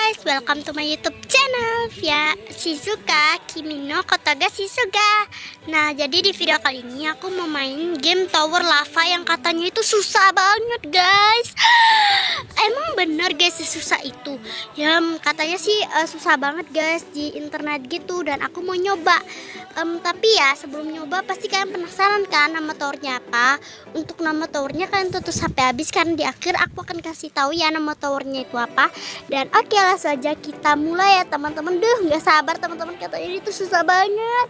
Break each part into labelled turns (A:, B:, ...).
A: guys, welcome to my YouTube channel via Shizuka Kimi no Kotoga Shizuka. Nah, jadi di video kali ini aku mau main game Tower Lava yang katanya itu susah banget, guys. Emang bener guys, susah itu? Ya, katanya sih susah banget guys di internet gitu, dan aku mau nyoba. Tapi ya sebelum nyoba pasti kalian penasaran kan nama towernya apa? Untuk nama towernya kalian tutup sampai habis, karena di akhir aku akan kasih tahu ya nama towernya itu apa. Dan oke, langsung aja kita mulai ya teman-teman. Nggak sabar teman-teman, katanya itu susah banget.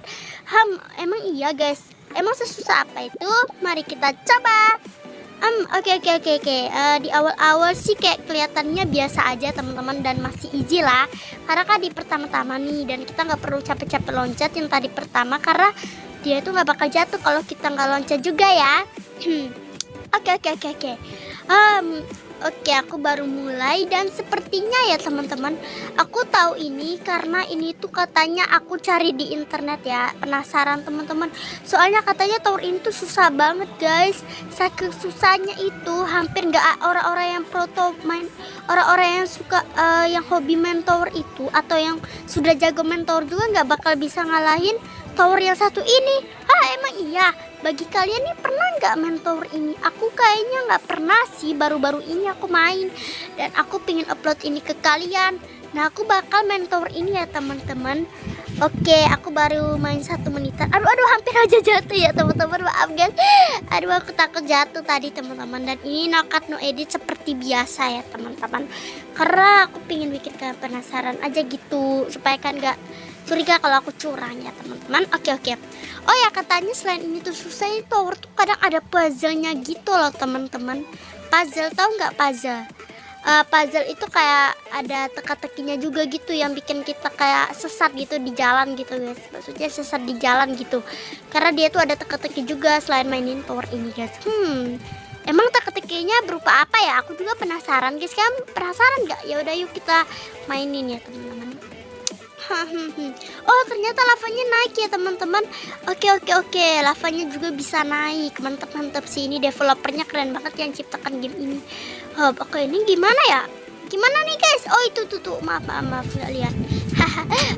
A: Emang iya guys, emang sesusah apa itu? Mari kita coba. Oke. Di awal-awal sih kayak kelihatannya biasa aja teman-teman, dan masih easy lah, karena kan di pertama-tama nih, dan kita nggak perlu capek-capek loncat yang tadi pertama, karena dia itu nggak bakal jatuh kalau kita nggak loncat juga ya. Oke, aku baru mulai, dan sepertinya ya teman-teman, aku tahu ini karena ini tuh katanya aku cari di internet ya. Penasaran teman-teman, soalnya katanya tower ini tuh susah banget guys. Saking susahnya itu hampir nggak orang-orang yang main, orang-orang yang suka yang hobi main tower itu, atau yang sudah jago main tower juga nggak bakal bisa ngalahin tower yang satu ini. Emang iya? Bagi kalian nih pernah nggak main tower ini? Aku kayaknya nggak pernah sih, baru-baru ini aku main, dan aku pengen upload ini ke kalian. Nah, aku bakal main tower ini ya teman-teman. Oke, aku baru main 1 menitan. Aduh, hampir aja jatuh ya teman-teman, maaf guys. Aduh, aku takut jatuh tadi teman-teman. Dan ini no cut no edit seperti biasa ya teman-teman, karena aku pengen bikin kalian penasaran aja gitu, supaya kan nggak curiga kalau aku curang ya teman-teman. Oke. Oh ya, katanya selain ini tuh susah, itu tower tuh kadang ada puzzle-nya gitu loh teman-teman. Puzzle, tahu nggak puzzle? Puzzle itu kayak ada teka-tekinya juga gitu, yang bikin kita kayak sesat gitu di jalan gitu guys. Maksudnya sesat di jalan gitu, karena dia tuh ada teka-teki juga selain mainin tower ini guys. Emang teka-tekinya berupa apa ya? Aku juga penasaran guys. Kalian penasaran nggak? Ya udah, yuk kita mainin ya teman-teman. Oh, ternyata lavanya naik ya teman-teman. Oke, lavanya juga bisa naik. Mantap sih, ini developernya keren banget yang ciptakan game ini. Oke, ini gimana ya? Gimana nih guys? Oh, itu tuh. Maaf nggak lihat.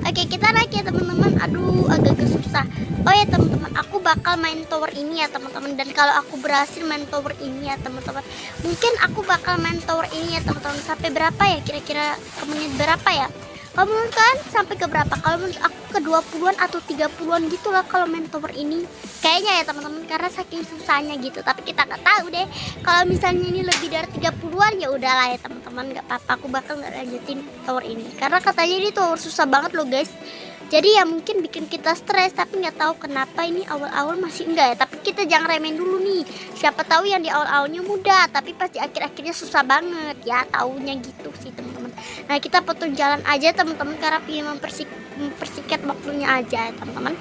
A: Oke, kita naik ya teman-teman. Aduh, agak-agak susah. Oh ya teman-teman, aku bakal main tower ini ya teman-teman. Dan kalau aku berhasil main tower ini ya teman-teman, mungkin aku bakal main tower ini ya teman-teman. Sampai berapa ya? Kira-kira ke menit berapa ya? Kalau menurut kalian sampai ke berapa? Kalau menurut aku ke 20-an atau 30-an gitu lah kalau main tower ini. Kayaknya ya teman-teman, karena saking susahnya gitu. Tapi kita nggak tahu deh. Kalau misalnya ini lebih dari 30-an ya udahlah ya teman-teman, nggak apa-apa. Aku bakal nggak lanjutin tower ini, karena katanya ini tower susah banget loh guys. Jadi ya mungkin bikin kita stres, tapi nggak tahu kenapa ini awal-awal masih enggak ya. Tapi kita jangan remehin dulu nih. Siapa tahu yang di awal-awalnya mudah, tapi pas di akhir-akhirnya susah banget ya. Taunya gitu sih teman-teman. Nah, kita potong jalan aja teman-teman, karena pengen mempersikat waktunya aja ya teman-teman.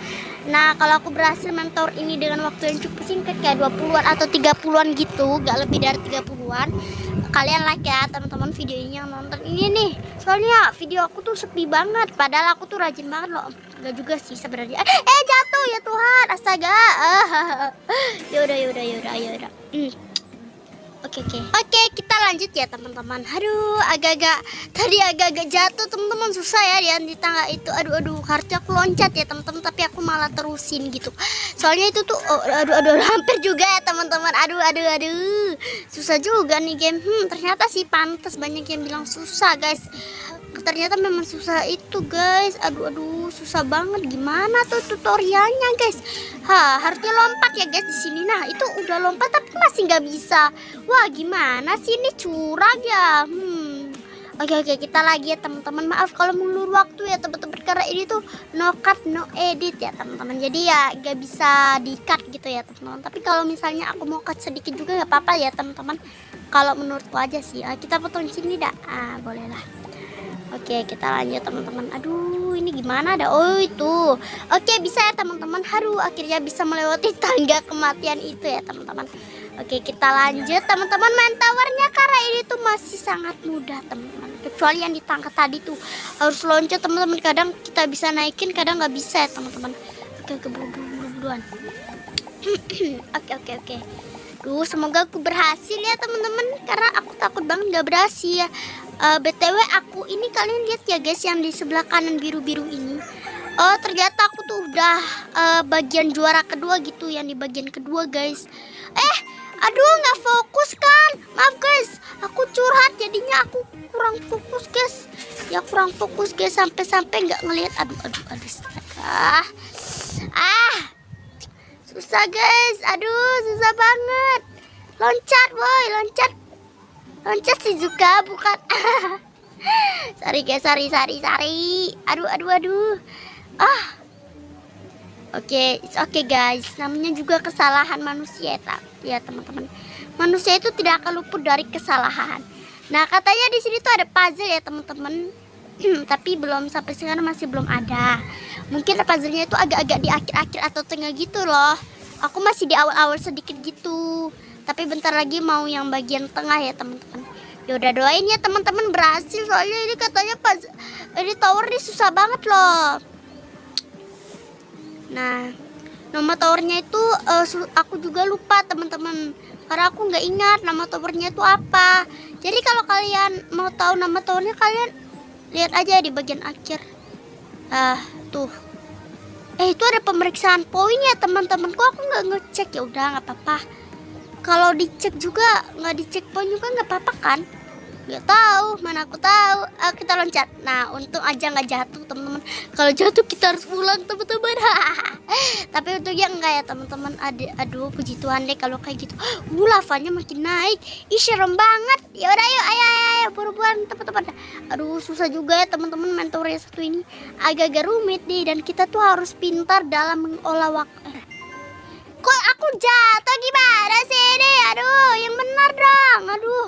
A: Nah, kalau aku berhasil main tower ini dengan waktu yang cukup singkat kayak 20-an atau 30-an gitu, gak lebih dari 30-an, kalian like ya teman-teman videonya, yang nonton ini nih. Soalnya video aku tuh sepi banget, padahal aku tuh rajin banget loh. Enggak juga sih sebenarnya. Jatuh ya Tuhan, astaga. Yaudah. Oke, kita lanjut ya teman-teman. Aduh, tadi agak-agak jatuh teman-teman, susah ya di tangga itu. Aduh, harusnya aku loncat ya teman-teman, tapi aku malah terusin gitu. Soalnya itu tuh aduh, hampir juga ya teman-teman. Aduh. Susah juga nih game. Ternyata sih pantas banyak yang bilang susah, guys. Ternyata memang susah itu guys. Aduh, susah banget. Gimana tuh tutorialnya guys? Harusnya lompat ya guys di sini. Nah, itu udah lompat tapi masih nggak bisa. Wah, gimana sih ini, curang ya. Oke, kita lagi ya teman-teman. Maaf kalau mundur waktu ya teman-teman, karena ini tuh no cut no edit ya teman-teman. Jadi ya nggak bisa di cut gitu ya teman-teman. Tapi kalau misalnya aku mau cut sedikit juga nggak apa-apa ya teman-teman. Kalau menurutku aja sih. Kita potong sini dah. Boleh lah. Oke, kita lanjut teman-teman. Aduh, ini gimana dah? Oh, itu. Oke, bisa ya teman-teman. Akhirnya bisa melewati tangga kematian itu ya teman-teman. Oke, kita lanjut teman-teman main towernya, karena ini tuh masih sangat mudah teman-teman. Kecuali yang di tangga tadi tuh harus loncat teman-teman. Kadang kita bisa naikin, kadang nggak bisa ya teman-teman. Oke, buruan. Oke. Duh, semoga aku berhasil ya teman-teman, karena aku takut banget gak berhasil ya. BTW aku ini, kalian lihat ya guys yang di sebelah kanan biru-biru ini. Oh, ternyata aku tuh udah bagian juara kedua gitu, yang di bagian kedua guys. Aduh, nggak fokus kan? Maaf guys, aku curhat jadinya aku kurang fokus guys. Ya kurang fokus guys, sampai-sampai nggak ngelihat. Aduh, astaga. Susah guys, aduh susah banget. Loncat boy, loncat Shizuka bukan. Sorry guys, sorry. Aduh. Oke, it's okay guys. Namanya juga kesalahan manusia ya teman-teman. Manusia itu tidak akan luput dari kesalahan. Nah, katanya di sini tuh ada puzzle ya teman-teman. Tapi belum, sampai sekarang masih belum ada. Mungkin puzzle-nya itu agak-agak di akhir-akhir atau tengah gitu loh. Aku masih di awal-awal sedikit gitu. Tapi bentar lagi mau yang bagian tengah ya teman-teman. Ya udah doain ya teman-teman berhasil, soalnya ini katanya ini tower ini susah banget loh. Nah, nama towernya itu aku juga lupa teman-teman, karena aku nggak ingat nama towernya itu apa. Jadi kalau kalian mau tahu nama towernya, kalian lihat aja di bagian akhir. Tuh. Itu ada pemeriksaan poin ya teman-teman. Kok aku nggak ngecek? Ya udah nggak apa-apa. Kalau dicek juga nggak dicek poin juga nggak apa-apa kan? Nggak tahu, mana aku tahu. Kita loncat. Nah, untung aja nggak jatuh teman-teman. Kalau jatuh kita harus pulang teman-teman. Tapi untungnya enggak ya teman-teman. Aduh, puji Tuhan deh kalau kayak gitu. Lavanya makin naik. Ih, serem banget. Ya udah yuk, ayo buruan teman-teman. Aduh, susah juga ya teman-teman, mentor yang satu ini agak-agak rumit nih, dan kita tuh harus pintar dalam mengolah waktu. Kok aku jatuh gimana sih ini? Aduh, yang benar dong. Aduh.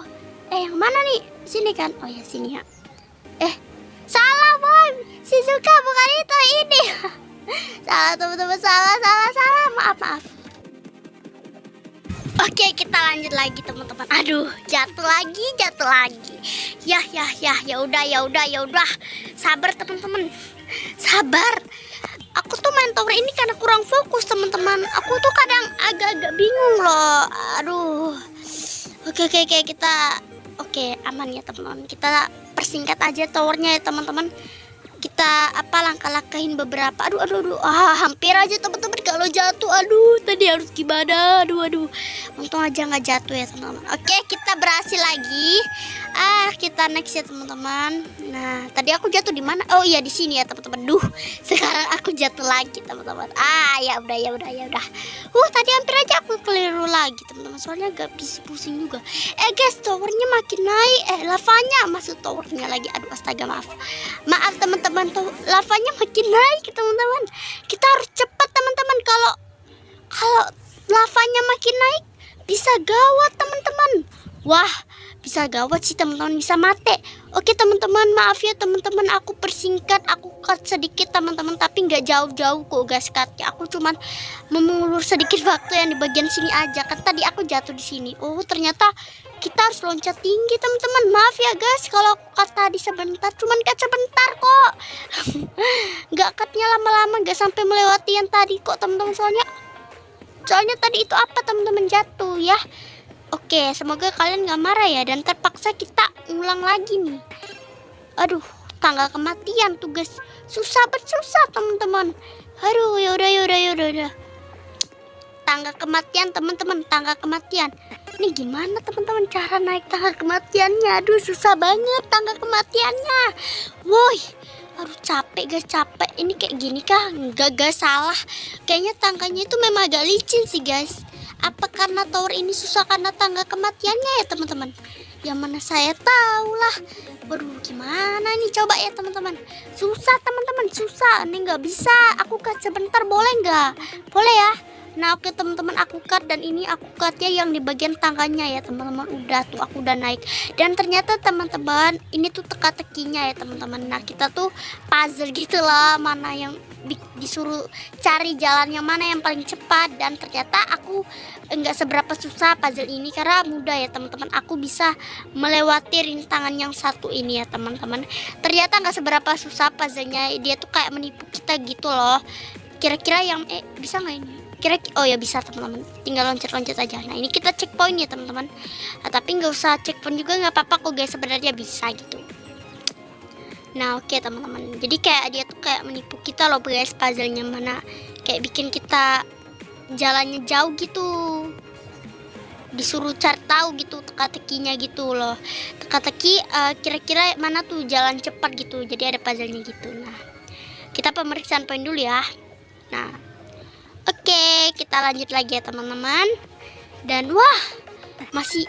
A: Yang mana nih? Sini kan? Oh ya, sini ya. Salah boy. Shizuka bukan itu, ini. Salah teman-teman, salah. Maaf. Oke, kita lanjut lagi teman-teman. Aduh, jatuh lagi. Ya udah. Sabar teman-teman. Sabar. Aku tuh main tower ini karena kurang fokus teman-teman. Aku tuh kadang agak-agak bingung loh. Aduh. Oke, kita aman ya teman-teman. Kita persingkat aja towernya ya teman-teman. Kita langkah-langkahin beberapa. Aduh. Hampir aja teman-teman kalau jatuh. Aduh, tadi harus gimana? Aduh. Untung aja nggak jatuh ya teman-teman. Oke, kita berhasil lagi. Kita next ya teman-teman. Nah, tadi aku jatuh di mana? Oh iya, di sini ya teman-teman. Sekarang aku jatuh lagi teman-teman. Ya udah. Tadi hampir aja aku keliru lagi teman-teman. Soalnya agak pusing juga. Guys, towernya makin naik. Lavanya masuk towernya lagi. Aduh, astaga, maaf teman-teman. Lavanya makin naik teman-teman. Kita harus cepat teman-teman. Kalau lavanya makin naik bisa gawat teman-teman. Wah, bisa gawat sih teman-teman, bisa mati. Oke teman-teman, maaf ya teman-teman, aku persingkat, aku cut sedikit teman-teman, tapi nggak jauh-jauh kok guys cutnya. Aku cuman mengulur sedikit waktu yang di bagian sini aja, kan tadi aku jatuh di sini. Oh, ternyata kita harus loncat tinggi teman-teman. Maaf ya guys kalau aku cut tadi sebentar, cuman cut sebentar kok. Nggak cutnya lama-lama, nggak sampai melewati yang tadi kok teman-teman. Soalnya tadi itu teman-teman, jatuh ya. Oke, semoga kalian gak marah ya, dan terpaksa kita ulang lagi nih. Aduh, tangga kematian tuh guys. Susah teman-teman. Aduh, yaudah. Tangga kematian teman-teman, tangga kematian. Ini gimana teman-teman cara naik tangga kematiannya? Aduh, susah banget tangga kematiannya. Woi, aduh capek guys, capek. Ini kayak gini kah? Enggak guys, salah. Kayaknya tangganya itu memang agak licin sih guys. Apa karena tower ini susah karena tangga kematiannya ya teman-teman? Yang mana saya tahu lah. Waduh, gimana nih, coba ya teman-teman. Susah teman-teman, susah. Ini nggak bisa. Aku cut sebentar, boleh nggak? Boleh ya. Nah, oke teman-teman, aku cut, dan ini aku cutnya yang di bagian tangganya ya teman-teman. Udah tuh, aku udah naik. Dan ternyata teman-teman, ini tuh teka-tekinya ya teman-teman. Nah, kita tuh puzzle gitu lah, mana yang disuruh cari jalan yang mana yang paling cepat. Dan ternyata aku enggak seberapa susah puzzle ini karena mudah ya teman-teman. Aku bisa melewati rintangan yang satu ini ya teman-teman. Ternyata enggak seberapa susah puzzlenya. Dia tuh kayak menipu kita gitu loh. Kira-kira yang bisa nggak ini? oh ya bisa teman-teman, tinggal loncat-loncat aja. Nah ini kita checkpoint ya teman-teman. Nah, tapi nggak usah checkpoint juga nggak apa-apa kok guys, sebenarnya bisa gitu. Nah oke teman-teman, jadi kayak dia tuh kayak menipu kita loh guys, puzzle-nya mana kayak bikin kita jalannya jauh gitu, disuruh cari tahu gitu teka-tekinya gitu loh, teka-teki kira-kira mana tuh jalan cepat gitu, jadi ada puzzle-nya gitu. Nah kita pemeriksaan poin dulu ya. Nah oke, kita lanjut lagi ya teman-teman. Dan wah, masih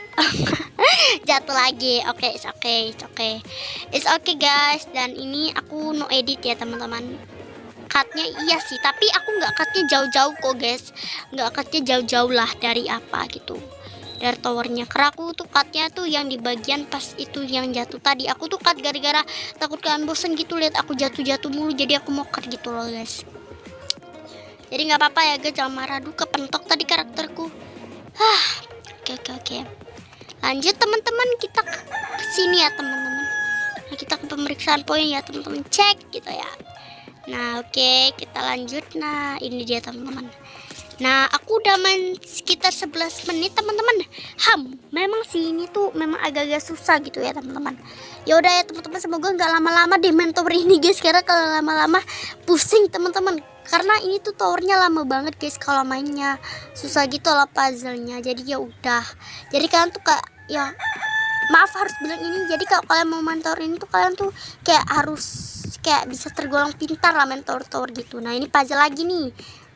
A: jatuh lagi. Oke, it's okay guys. Dan ini aku no edit ya teman-teman. Cutnya iya sih, tapi aku nggak cutnya jauh-jauh kok guys. Nggak cutnya jauh-jauh lah dari apa gitu, dari towernya. Karena aku tuh cutnya tuh yang di bagian pas itu yang jatuh tadi. Aku tuh cut gara-gara takut kalian bosen gitu lihat aku jatuh-jatuh mulu, jadi aku mau cut gitu loh guys. Jadi nggak apa-apa ya guys, jangan marah. Duh, kepentok tadi karakterku. Oke. Lanjut teman-teman, kita ke sini ya teman-teman. Nah, kita ke pemeriksaan poin ya teman-teman, cek gitu ya. Nah oke, kita lanjut. Nah ini dia teman-teman. Nah aku udah main sekitar 11 menit teman-teman. Memang sih ini tuh memang agak-agak susah gitu ya teman-teman. Ya udah ya teman-teman, semoga nggak lama-lama di main tower ini guys, karena kalau lama-lama pusing teman-teman. Karena ini tuh towernya lama banget guys, kalau mainnya susah gitu lah puzzle-nya. Jadi ya udah. Jadi kalian tuh kayak ya maaf harus bilang ini. Jadi kalau kalian mau main tower ini tuh kalian tuh kayak harus kayak bisa tergolong pintar lah main tower-tower gitu. Nah ini puzzle lagi nih.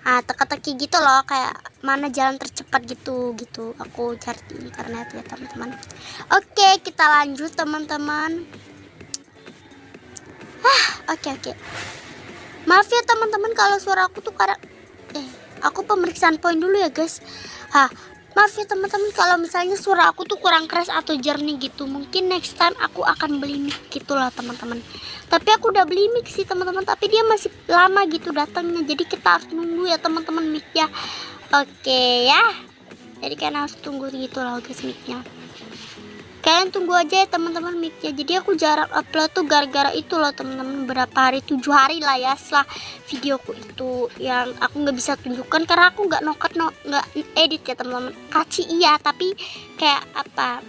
A: Nah teka-teki gitu loh, kayak mana jalan tercepat gitu. Aku cari di internet ya teman-teman. Oke, kita lanjut teman-teman. Oke. Maaf ya teman-teman kalau suara aku tuh kadang aku pemeriksaan poin dulu ya guys. Maaf ya teman-teman kalau misalnya suara aku tuh kurang keras atau jernih gitu. Mungkin next time aku akan beli mic gitulah teman-teman. Tapi aku udah beli mic sih teman-teman, tapi dia masih lama gitu datangnya. Jadi kita harus nunggu ya teman-teman mic-nya. Oke ya. Jadi kalian harus tunggu gitu loh guys mic-nya. Kalian tunggu aja ya teman-teman mic-nya. Jadi aku jarang upload tuh gara-gara itu loh teman-teman. Berapa hari, 7 hari lah ya setelah videoku itu yang aku nggak bisa tunjukkan karena aku nggak nggak edit ya teman-teman. Kaci iya, tapi kayak apa?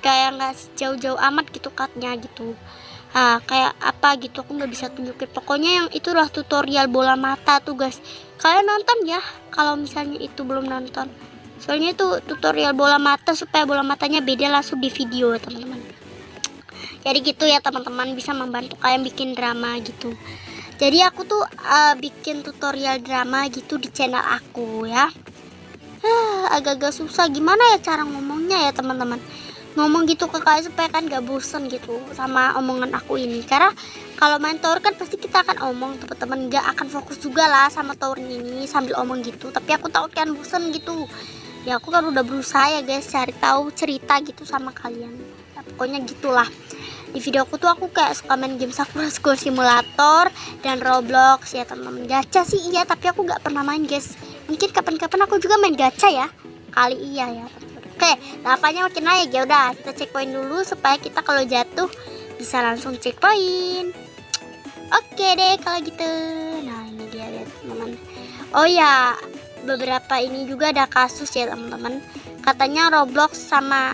A: Kayak nggak jauh-jauh amat gitu cutnya gitu. Kayak apa gitu aku nggak bisa tunjukin. Pokoknya yang itulah tutorial bola mata tuh guys. Kalian nonton ya kalau misalnya itu belum nonton. Soalnya itu tutorial bola mata supaya bola matanya beda langsung di video teman-teman. Jadi gitu ya teman-teman, bisa membantu kalian bikin drama gitu. Jadi aku tuh bikin tutorial drama gitu di channel aku ya. Agak-agak susah gimana ya cara ngomongnya ya teman-teman. Ngomong gitu ke kalian supaya kan gak bosen gitu sama omongan aku ini. Karena kalau main tower kan pasti kita akan omong teman-teman, gak akan fokus juga lah sama tower ini sambil omong gitu. Tapi aku takut kan bosen gitu. Ya aku kan udah berusaha ya guys cari tahu cerita gitu sama kalian ya, pokoknya gitulah. Di video aku tuh aku kayak suka main game Sakura School Simulator dan Roblox ya teman-teman. Gacha sih iya, tapi aku nggak pernah main guys. Mungkin kapan-kapan aku juga main gacha ya, kali iya ya teman-teman. Oke, lavanya makin naik. Ya udah kita checkpoint dulu supaya kita kalau jatuh bisa langsung checkpoint. Oke deh kalau gitu. Nah ini dia ya teman-teman. Oh ya, beberapa ini juga ada kasus ya teman-teman. Katanya Roblox sama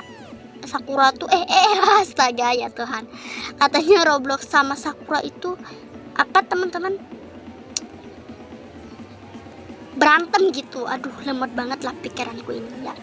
A: Sakura tuh astaga ya Tuhan. Katanya Roblox sama Sakura itu apa teman-teman? Berantem gitu. Aduh, lemot banget lah pikiranku ini ya.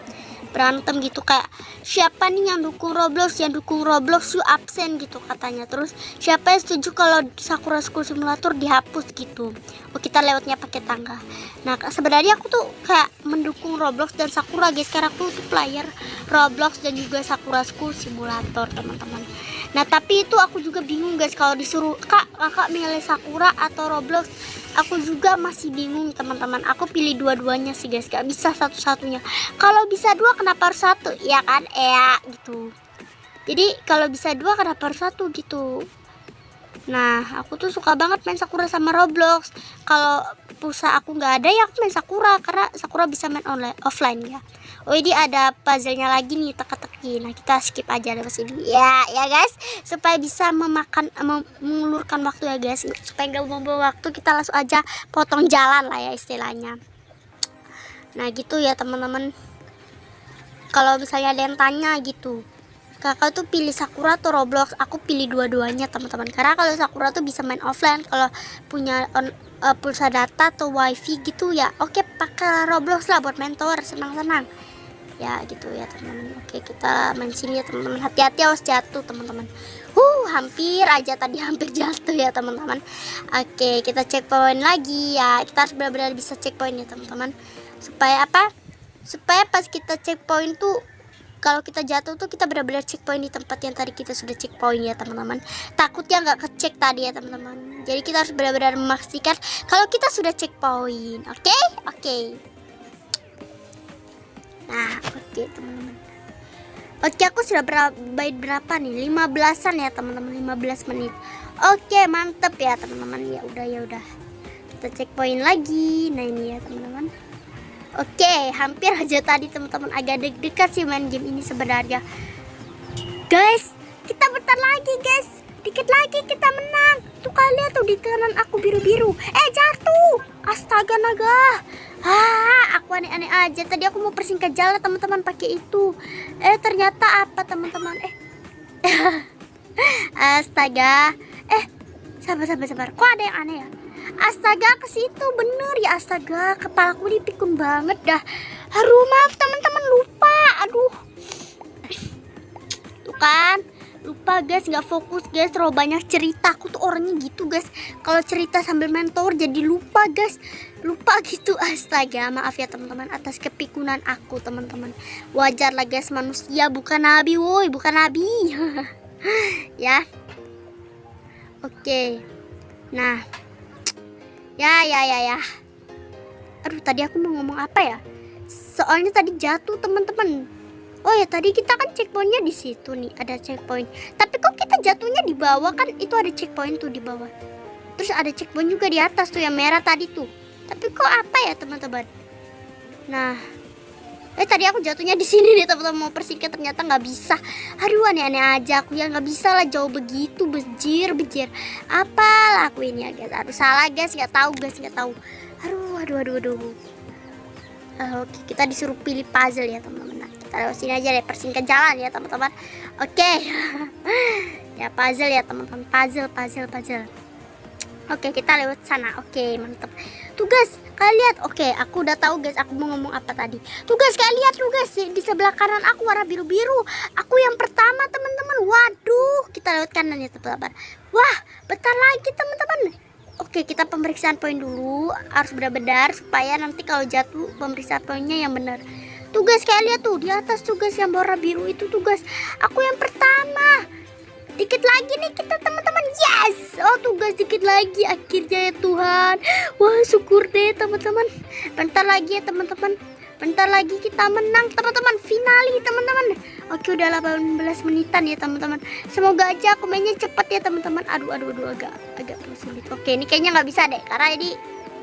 A: Berantem gitu kayak siapa nih yang dukung Roblox, yuk absen gitu katanya. Terus siapa yang setuju kalau Sakura School Simulator dihapus gitu. Oh kita lewatnya pakai tangga. Nah sebenarnya aku tuh kayak mendukung Roblox dan Sakura guys, karena aku tuh player Roblox dan juga Sakura School Simulator teman-teman. Nah tapi itu aku juga bingung guys, kalau disuruh kakak milih Sakura atau Roblox, aku juga masih bingung teman-teman. Aku pilih dua-duanya sih guys, gak bisa satu-satunya. Kalau bisa dua kenapa harus satu ya kan gitu. Jadi kalau bisa dua kenapa harus satu gitu. Nah, aku tuh suka banget main Sakura sama Roblox. Kalau pulsa aku nggak ada ya aku main Sakura, karena Sakura bisa main online offline ya. Oh, ini ada puzzle-nya lagi nih, teka-teki. Nah, kita skip aja lewat sini. Ya guys, supaya bisa mengulurkan waktu ya guys. Supaya nggak membuang waktu, kita langsung aja potong jalan lah ya istilahnya. Nah, gitu ya teman-teman. Kalau misalnya ada yang tanya gitu, kakak tuh pilih Sakura atau Roblox, aku pilih dua-duanya teman-teman, karena kalau Sakura tuh bisa main offline, kalau punya pulsa data atau wifi gitu ya oke pakai Roblox lah buat main tower senang-senang ya gitu ya teman-teman. Oke, kita main sini ya teman-teman, hati-hati awas jatuh teman-teman. Hampir aja tadi, hampir jatuh ya teman-teman. Oke, kita checkpoint lagi ya, kita harus benar-benar bisa checkpoint ya teman-teman, supaya apa, supaya pas kita checkpoint tuh, kalau kita jatuh tuh kita benar-benar checkpoint di tempat yang tadi kita sudah checkpoint ya teman-teman. Takutnya nggak kecek tadi ya teman-teman. Jadi kita harus benar-benar memastikan kalau kita sudah checkpoint. Oke. Nah, oke teman-teman. Oke, aku sudah berapa nih? 15-an ya teman-teman, 15 menit. Oke, mantep ya teman-teman. Ya udah. Kita checkpoint lagi. Nah, ini ya teman-teman. Oke, hampir aja tadi teman-teman, agak deg-degan sih main game ini sebenarnya. Guys, kita bentar lagi guys, dikit lagi kita menang. Tuh kalian tuh di kanan aku biru-biru. Jatuh. Astaga naga. Aku aneh-aneh aja. Tadi aku mau persingkat jalan teman-teman pakai itu. Ternyata apa teman-teman? Astaga. Sabar. Kok ada yang aneh ya? Astaga, ke situ bener ya. Astaga, kepalaku dipikun banget dah. Aduh, maaf teman-teman, lupa. Aduh. Tuh kan, lupa guys, nggak fokus guys. Terlalu banyak cerita. Aku tuh orangnya gitu guys. Kalau cerita sambil main tower jadi lupa guys. Lupa gitu. Astaga, maaf ya teman-teman atas kepikunan aku teman-teman. Wajar lah guys, manusia bukan nabi, woi, bukan nabi. Ya. Oke. Nah. Ya. Aduh, tadi aku mau ngomong apa ya? Soalnya tadi jatuh teman-teman. Oh ya, tadi kita kan checkpointnya di situ nih, ada checkpoint. Tapi kok kita jatuhnya di bawah, kan itu ada checkpoint tuh di bawah. Terus ada checkpoint juga di atas tuh yang merah tadi tuh. Tapi kok apa ya teman-teman? Nah, tadi aku jatuhnya di sini nih teman-teman, mau persingkat ternyata nggak bisa. Aduh, aneh-aneh aja aku ya, nggak bisa lah jauh begitu, bejir. Apa aku ini ya guys? Aduh, salah guys, nggak tahu. Aduh. Oke, kita disuruh pilih puzzle ya teman-teman. Nah, kita lewat sini aja deh, persingkat jalan ya teman-teman. Oke. Ya puzzle ya teman-teman, puzzle. Oke, kita lewat sana. Oke, mantep. Tuh guys, kalian lihat. Oke, aku udah tahu guys, aku mau ngomong apa tadi. Tuh guys, kalian lihat tuh guys, di sebelah kanan aku warna biru-biru. Aku yang pertama teman-teman. Waduh, kita lewat kanan ya teman-teman. Wah, bentar lagi teman-teman. Oke, kita pemeriksaan poin dulu, harus benar-benar supaya nanti kalau jatuh pemeriksaan poinnya yang benar. Tuh guys, kalian lihat tuh di atas tuh guys, yang warna biru itu tuh guys. Aku yang pertama. Dikit lagi nih kita teman-teman. Yes. Oh tuh guys, dikit lagi akhirnya ya Tuhan. Wah, syukur deh teman-teman. Bentar lagi ya teman-teman. Bentar lagi kita menang teman-teman. Finali teman-teman. Oke, udah 18 menitan ya teman-teman. Semoga aja aku mainnya cepet ya teman-teman. Aduh agak sulit. Oke, ini kayaknya nggak bisa deh karena ini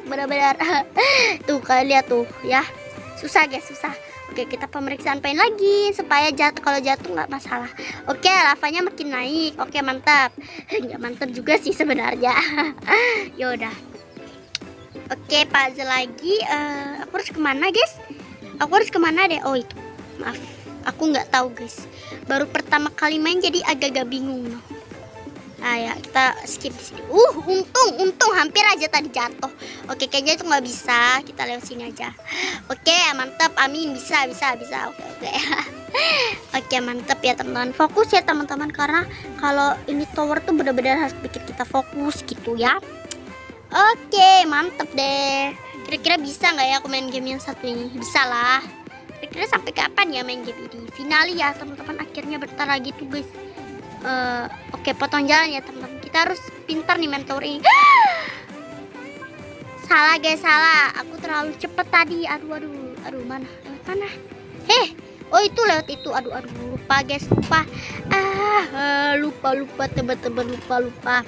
A: benar-benar tuh kalian lihat tuh ya. Susah guys, susah. Oke, kita pemeriksaan poin lagi supaya kalau jatuh nggak masalah. Oke, lavanya makin naik. Oke, mantap. Nggak mantap juga sih sebenarnya. Yaudah. Oke, puzzle lagi. Aku harus kemana guys? Aku harus kemana deh? Oh itu. Maaf, aku nggak tahu guys. Baru pertama kali main jadi agak-agak bingung. Ya kita skip di sini. Untung hampir aja tadi jatuh. Oke, kayaknya itu nggak bisa. Kita lewat sini aja. Oke, mantap. Amin, bisa. Oke. Oke, mantap ya teman-teman. Fokus ya teman-teman, karena kalau ini tower tuh benar-benar harus bikin kita fokus gitu ya. Oke, mantap deh. Kira-kira bisa nggak ya aku main game yang satu ini? Bisa lah. Kira-kira sampai kapan ya main game ini? Finali ya teman-teman. Akhirnya bentar lagi tuh guys. Oke, potong jalan ya teman-teman. Kita harus pintar nih main tower ini. Salah guys, salah. Aku terlalu cepet tadi. Aduh, mana? Lewat mana? Oh itu lewat itu. Aduh, lupa guys, lupa. Lupa teman-teman, lupa.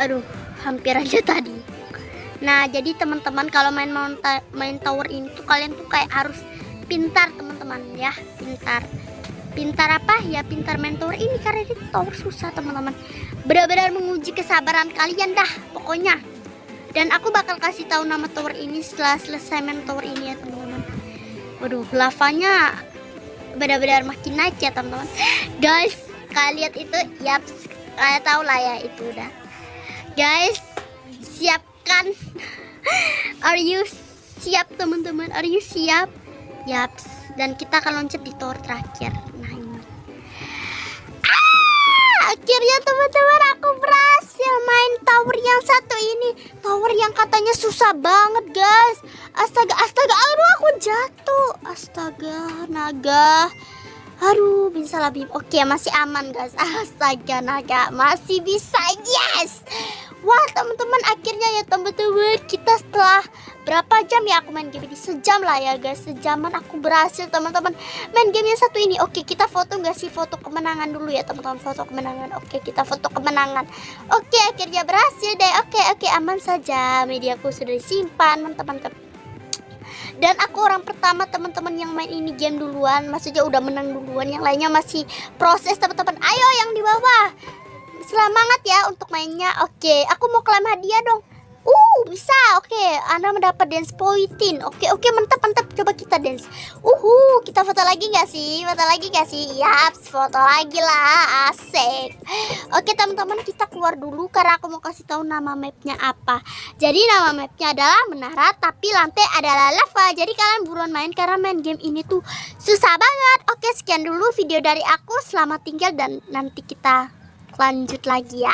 A: Aduh, hampir aja tadi. Nah, jadi teman-teman kalau main tower ini tuh kalian tuh kayak harus pintar teman-teman ya, pintar apa ya, pintar main tower ini karena ini tower susah teman-teman, benar-benar menguji kesabaran kalian dah pokoknya. Dan aku bakal kasih tahu nama tower ini setelah selesai main tower ini ya teman-teman. Waduh, lavanya benar-benar makin naik ya teman-teman. Guys, kalian lihat itu, yaps, kalian tahu lah ya itu udah. Guys, siapkan. Are you siap teman-teman? Are you siap? Yaps, dan kita akan loncat di tower terakhir. Nah ini. Akhirnya teman-teman aku berhasil main tower yang satu ini. Tower yang katanya susah banget guys. Astaga, aduh aku jatuh. Astaga, naga. Aduh, bisa lebih. Oke, masih aman guys. Astaga, naga masih bisa. Yes. Wah teman-teman, akhirnya ya teman-teman, kita setelah berapa jam ya aku main game ini, sejam lah ya guys, sejaman aku berhasil teman-teman main game yang satu ini. Oke, kita foto nggak sih, foto kemenangan dulu ya teman-teman, foto kemenangan. Oke, kita foto kemenangan. Oke, akhirnya berhasil deh. Oke, aman saja, mediaku sudah disimpan teman-teman. Dan aku orang pertama teman-teman yang main ini game duluan, maksudnya udah menang duluan, yang lainnya masih proses teman-teman. Ayo yang di bawah, semangat ya untuk mainnya. Oke, aku mau klaim hadiah dong. Bisa. Oke, Anda mendapat dance pointin. Oke, mantap. Coba kita dance. Kita foto lagi gak sih? Yaps, foto lagi lah. Asik. Oke, teman-teman, kita keluar dulu karena aku mau kasih tahu nama mapnya apa. Jadi nama mapnya adalah menara tapi lantai adalah lava. Jadi kalian buruan main karena main game ini tuh susah banget. Oke, sekian dulu video dari aku. Selamat tinggal dan nanti kita lanjut lagi ya.